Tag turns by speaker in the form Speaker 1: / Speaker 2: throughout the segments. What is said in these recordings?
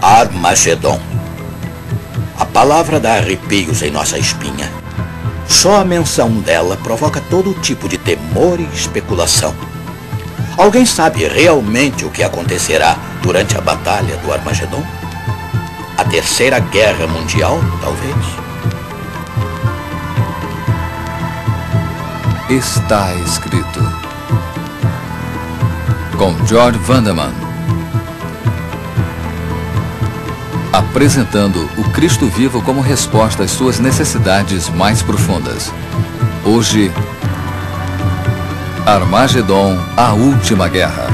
Speaker 1: Armagedon. A palavra dá arrepios em nossa espinha. Só a menção dela provoca todo tipo de temor e especulação. Alguém sabe realmente o que acontecerá durante a batalha do Armagedon? A Terceira Guerra Mundial, talvez?
Speaker 2: Está escrito. Com George Vanderman. Apresentando o Cristo vivo como resposta às suas necessidades mais profundas. Hoje, Armagedon, a última guerra.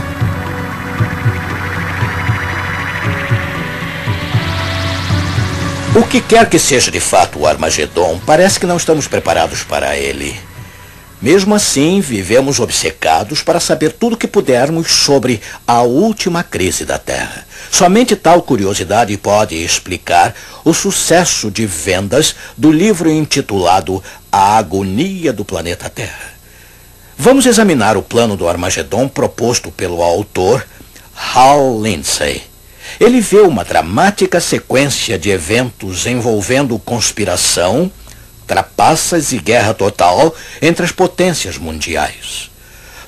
Speaker 1: O que quer que seja de fato o Armagedon, parece que não estamos preparados para ele. Mesmo assim, vivemos obcecados para saber tudo o que pudermos sobre a última crise da Terra. Somente tal curiosidade pode explicar o sucesso de vendas do livro intitulado A Agonia do Planeta Terra. Vamos examinar o plano do Armagedon proposto pelo autor Hal Lindsey. Ele vê uma dramática sequência de eventos envolvendo conspiração, trapaças e guerra total entre as potências mundiais.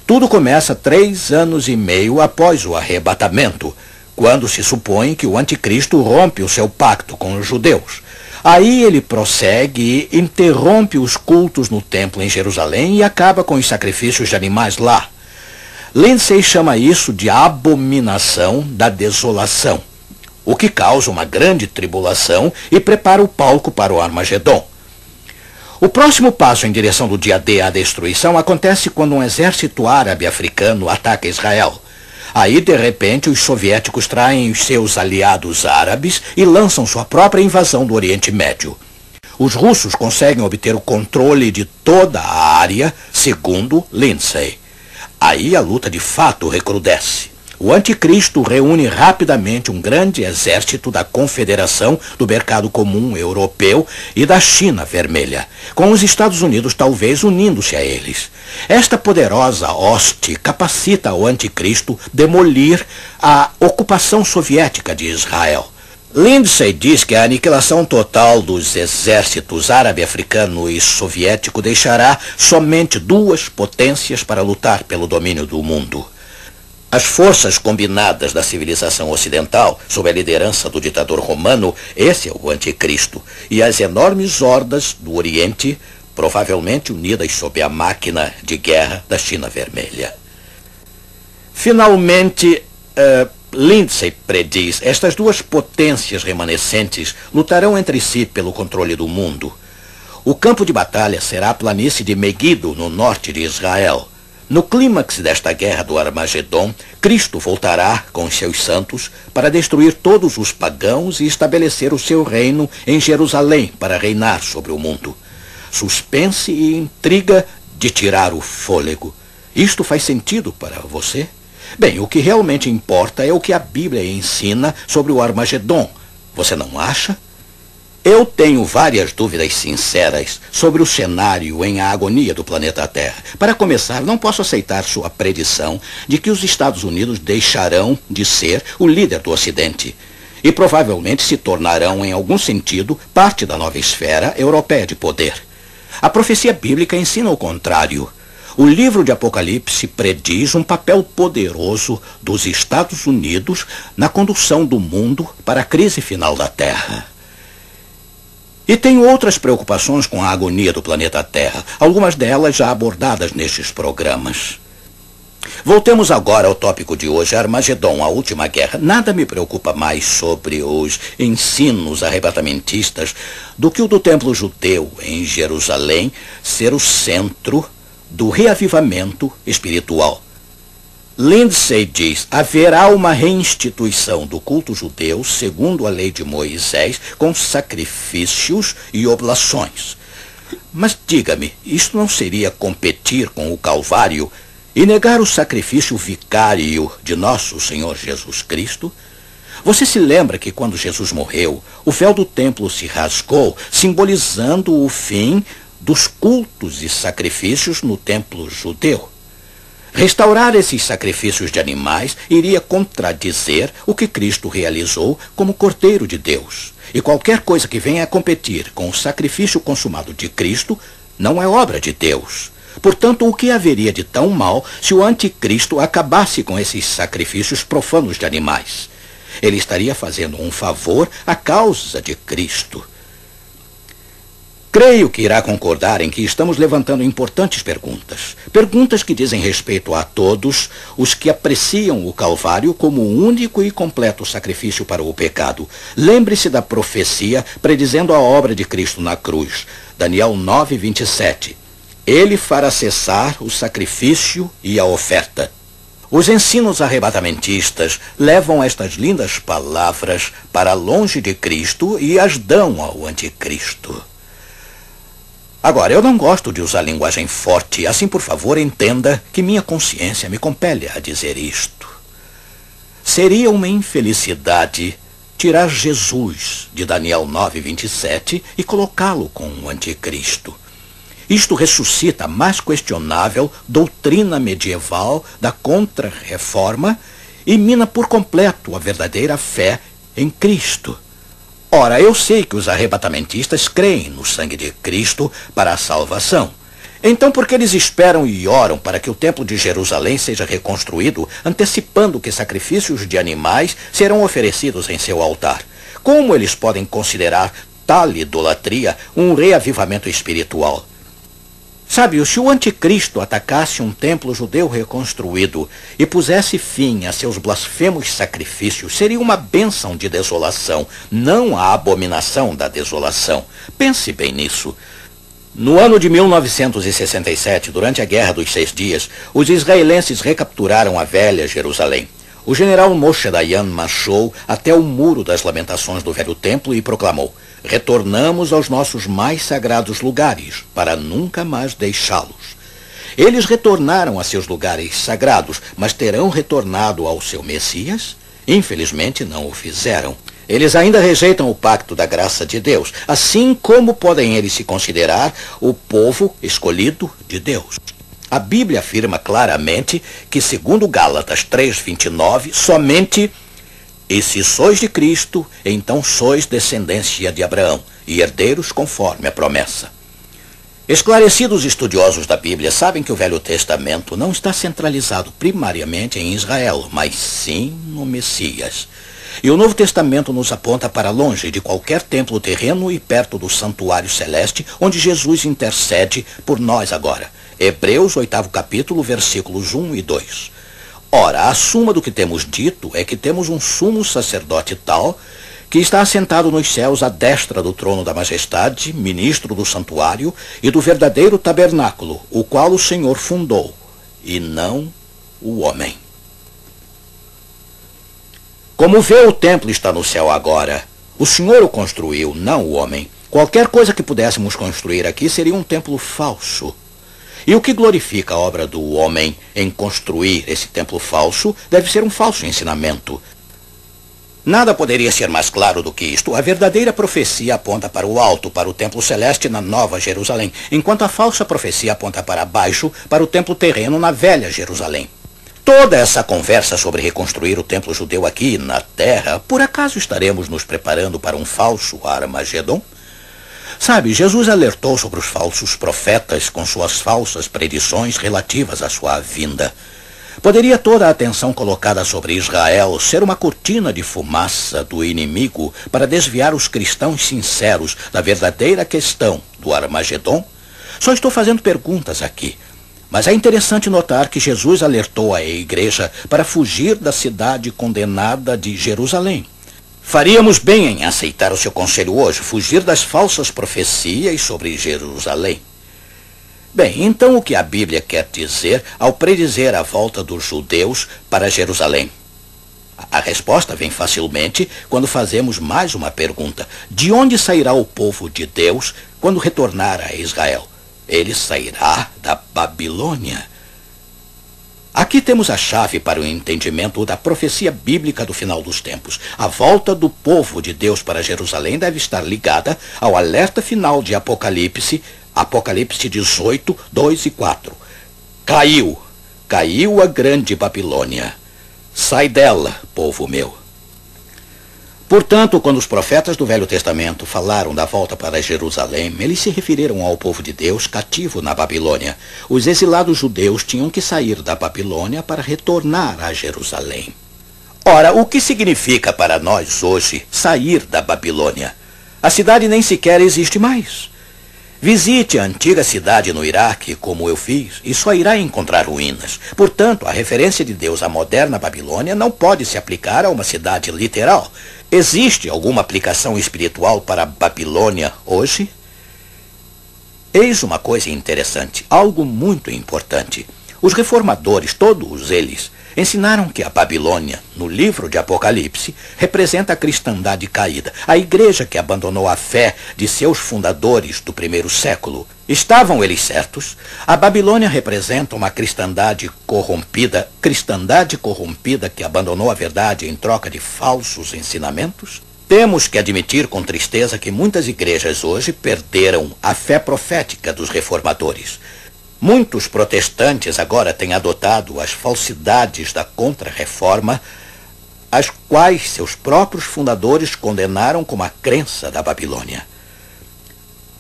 Speaker 1: Tudo começa 3 anos e meio após o arrebatamento, quando se supõe que o anticristo rompe o seu pacto com os judeus. Aí ele prossegue e interrompe os cultos no templo em Jerusalém e acaba com os sacrifícios de animais lá. Lindsey chama isso de abominação da desolação, o que causa uma grande tribulação e prepara o palco para o Armagedon. O próximo passo em direção do dia D à destruição acontece quando um exército árabe africano ataca Israel. Aí, de repente, os soviéticos traem os seus aliados árabes e lançam sua própria invasão do Oriente Médio. Os russos conseguem obter o controle de toda a área, segundo Lindsey. Aí a luta de fato recrudesce. O anticristo reúne rapidamente um grande exército da Confederação do Mercado Comum Europeu e da China Vermelha, com os Estados Unidos talvez unindo-se a eles. Esta poderosa hoste capacita o anticristo demolir a ocupação soviética de Israel. Lindsey diz que a aniquilação total dos exércitos árabe, africano e soviético deixará somente 2 potências para lutar pelo domínio do mundo. As forças combinadas da civilização ocidental, sob a liderança do ditador romano, esse é o anticristo, e as enormes hordas do Oriente, provavelmente unidas sob a máquina de guerra da China Vermelha. Finalmente, Lindsey prediz, estas 2 potências remanescentes lutarão entre si pelo controle do mundo. O campo de batalha será a planície de Meguido, no norte de Israel. No clímax desta guerra do Armagedon, Cristo voltará com os seus santos para destruir todos os pagãos e estabelecer o seu reino em Jerusalém para reinar sobre o mundo. Suspense e intriga de tirar o fôlego. Isto faz sentido para você? Bem, o que realmente importa é o que a Bíblia ensina sobre o Armagedon. Você não acha? Eu tenho várias dúvidas sinceras sobre o cenário em A Agonia do Planeta Terra. Para começar, não posso aceitar sua predição de que os Estados Unidos deixarão de ser o líder do Ocidente e provavelmente se tornarão, em algum sentido, parte da nova esfera europeia de poder. A profecia bíblica ensina o contrário. O livro de Apocalipse prediz um papel poderoso dos Estados Unidos na condução do mundo para a crise final da Terra. E tenho outras preocupações com a agonia do planeta Terra, algumas delas já abordadas nestes programas. Voltemos agora ao tópico de hoje, Armagedon, a última guerra. Nada me preocupa mais sobre os ensinos arrebatamentistas do que o do templo judeu em Jerusalém ser o centro do reavivamento espiritual. Lindsey diz, haverá uma reinstituição do culto judeu segundo a lei de Moisés, com sacrifícios e oblações. Mas diga-me, isto não seria competir com o Calvário e negar o sacrifício vicário de nosso Senhor Jesus Cristo? Você se lembra que quando Jesus morreu, o véu do templo se rasgou, simbolizando o fim dos cultos e sacrifícios no templo judeu? Restaurar esses sacrifícios de animais iria contradizer o que Cristo realizou como Cordeiro de Deus. E qualquer coisa que venha a competir com o sacrifício consumado de Cristo não é obra de Deus. Portanto, o que haveria de tão mal se o anticristo acabasse com esses sacrifícios profanos de animais? Ele estaria fazendo um favor à causa de Cristo. Creio que irá concordar em que estamos levantando importantes perguntas. Perguntas que dizem respeito a todos os que apreciam o Calvário como o único e completo sacrifício para o pecado. Lembre-se da profecia predizendo a obra de Cristo na cruz. Daniel 9:27. Ele fará cessar o sacrifício e a oferta. Os ensinos arrebatamentistas levam estas lindas palavras para longe de Cristo e as dão ao anticristo. Agora, eu não gosto de usar linguagem forte, assim, por favor, entenda que minha consciência me compele a dizer isto. Seria uma infelicidade tirar Jesus de Daniel 9:27 e colocá-lo com o anticristo. Isto ressuscita a mais questionável doutrina medieval da Contra-Reforma e mina por completo a verdadeira fé em Cristo. Ora, eu sei que os arrebatamentistas creem no sangue de Cristo para a salvação. Então, por que eles esperam e oram para que o templo de Jerusalém seja reconstruído, antecipando que sacrifícios de animais serão oferecidos em seu altar? Como eles podem considerar tal idolatria um reavivamento espiritual? Sabe, se o anticristo atacasse um templo judeu reconstruído e pusesse fim a seus blasfemos sacrifícios, seria uma bênção de desolação, não a abominação da desolação. Pense bem nisso. No ano de 1967, durante a Guerra dos 6 Dias, os israelenses recapturaram a velha Jerusalém. O general Moshe Dayan marchou até o Muro das Lamentações do Velho Templo e proclamou: retornamos aos nossos mais sagrados lugares, para nunca mais deixá-los. Eles retornaram a seus lugares sagrados, mas terão retornado ao seu Messias? Infelizmente não o fizeram. Eles ainda rejeitam o pacto da graça de Deus, assim como podem eles se considerar o povo escolhido de Deus. A Bíblia afirma claramente que, segundo Gálatas 3:29, somente: e se sois de Cristo, então sois descendência de Abraão, e herdeiros conforme a promessa. Esclarecidos estudiosos da Bíblia sabem que o Velho Testamento não está centralizado primariamente em Israel, mas sim no Messias. E o Novo Testamento nos aponta para longe de qualquer templo terreno e perto do santuário celeste, onde Jesus intercede por nós agora. Hebreus 8º capítulo, versículos 1 e 2. Ora, a suma do que temos dito é que temos um sumo sacerdote tal, que está assentado nos céus à destra do trono da majestade, ministro do santuário e do verdadeiro tabernáculo, o qual o Senhor fundou, e não o homem. Como vê, o templo está no céu agora. O Senhor o construiu, não o homem. Qualquer coisa que pudéssemos construir aqui seria um templo falso. E o que glorifica a obra do homem em construir esse templo falso deve ser um falso ensinamento. Nada poderia ser mais claro do que isto. A verdadeira profecia aponta para o alto, para o templo celeste na Nova Jerusalém, enquanto a falsa profecia aponta para baixo, para o templo terreno na Velha Jerusalém. Toda essa conversa sobre reconstruir o templo judeu aqui na terra, por acaso estaremos nos preparando para um falso Armagedon? Sabe, Jesus alertou sobre os falsos profetas com suas falsas predições relativas à sua vinda. Poderia toda a atenção colocada sobre Israel ser uma cortina de fumaça do inimigo para desviar os cristãos sinceros da verdadeira questão do Armagedon? Só estou fazendo perguntas aqui. Mas é interessante notar que Jesus alertou a igreja para fugir da cidade condenada de Jerusalém. Faríamos bem em aceitar o seu conselho hoje, fugir das falsas profecias sobre Jerusalém. Bem, então o que a Bíblia quer dizer ao predizer a volta dos judeus para Jerusalém? A resposta vem facilmente quando fazemos mais uma pergunta. De onde sairá o povo de Deus quando retornar a Israel? Ele sairá da Babilônia. Aqui temos a chave para o entendimento da profecia bíblica do final dos tempos. A volta do povo de Deus para Jerusalém deve estar ligada ao alerta final de Apocalipse 18, 2 e 4. Caiu, Caiu a grande Babilônia. Sai dela, povo meu. Portanto, quando os profetas do Velho Testamento falaram da volta para Jerusalém, eles se referiram ao povo de Deus cativo na Babilônia. Os exilados judeus tinham que sair da Babilônia para retornar a Jerusalém. Ora, o que significa para nós hoje sair da Babilônia? A cidade nem sequer existe mais. Visite a antiga cidade no Iraque, como eu fiz, e só irá encontrar ruínas. Portanto, a referência de Deus à moderna Babilônia não pode se aplicar a uma cidade literal. Existe alguma aplicação espiritual para a Babilônia hoje? Eis uma coisa interessante, algo muito importante. Os reformadores, todos eles, ensinaram que a Babilônia, no livro de Apocalipse, representa a cristandade caída, a igreja que abandonou a fé de seus fundadores do primeiro século. Estavam eles certos? A Babilônia representa uma cristandade corrompida que abandonou a verdade em troca de falsos ensinamentos? Temos que admitir com tristeza que muitas igrejas hoje perderam a fé profética dos reformadores. Muitos protestantes agora têm adotado as falsidades da Contra-Reforma, as quais seus próprios fundadores condenaram como a crença da Babilônia.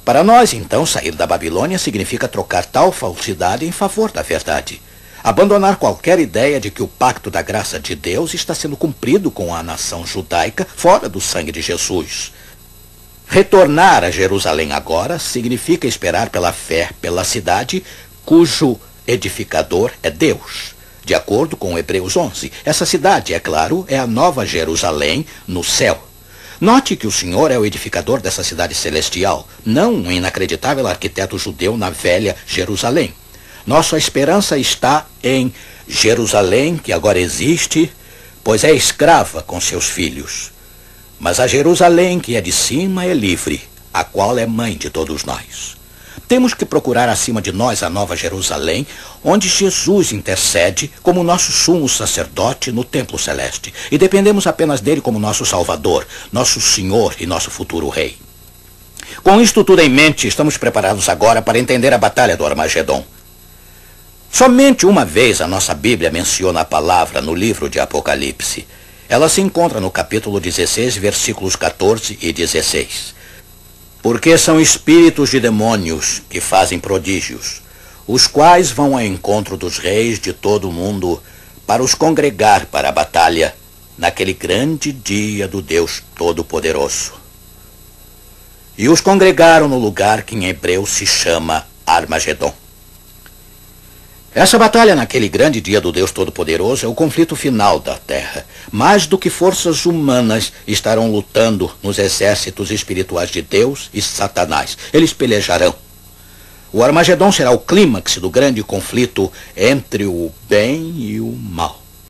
Speaker 1: Para nós, então, sair da Babilônia significa trocar tal falsidade em favor da verdade. Abandonar qualquer ideia de que o pacto da graça de Deus está sendo cumprido com a nação judaica fora do sangue de Jesus. Retornar a Jerusalém agora significa esperar pela fé, pela cidade cujo edificador é Deus. De acordo com Hebreus 11, essa cidade, é claro, é a nova Jerusalém no céu. Note que o Senhor é o edificador dessa cidade celestial, não um inacreditável arquiteto judeu na velha Jerusalém. Nossa esperança está em Jerusalém, que agora existe, pois é escrava com seus filhos. Mas a Jerusalém que é de cima é livre, a qual é mãe de todos nós. Temos que procurar acima de nós a nova Jerusalém, onde Jesus intercede como nosso sumo sacerdote no templo celeste, e dependemos apenas dele como nosso Salvador, nosso Senhor e nosso futuro Rei. Com isto tudo em mente, estamos preparados agora para entender a batalha do Armagedon. Somente uma vez a nossa Bíblia menciona a palavra no livro de Apocalipse. Ela se encontra no capítulo 16, versículos 14 e 16. Porque são espíritos de demônios que fazem prodígios, os quais vão ao encontro dos reis de todo o mundo para os congregar para a batalha naquele grande dia do Deus Todo-Poderoso. E os congregaram no lugar que em hebreu se chama Armagedon. Essa batalha naquele grande dia do Deus Todo-Poderoso é o conflito final da Terra. Mais do que forças humanas estarão lutando nos exércitos espirituais de Deus e Satanás. Eles pelejarão. O Armagedon será o clímax do grande conflito entre o bem e o mal.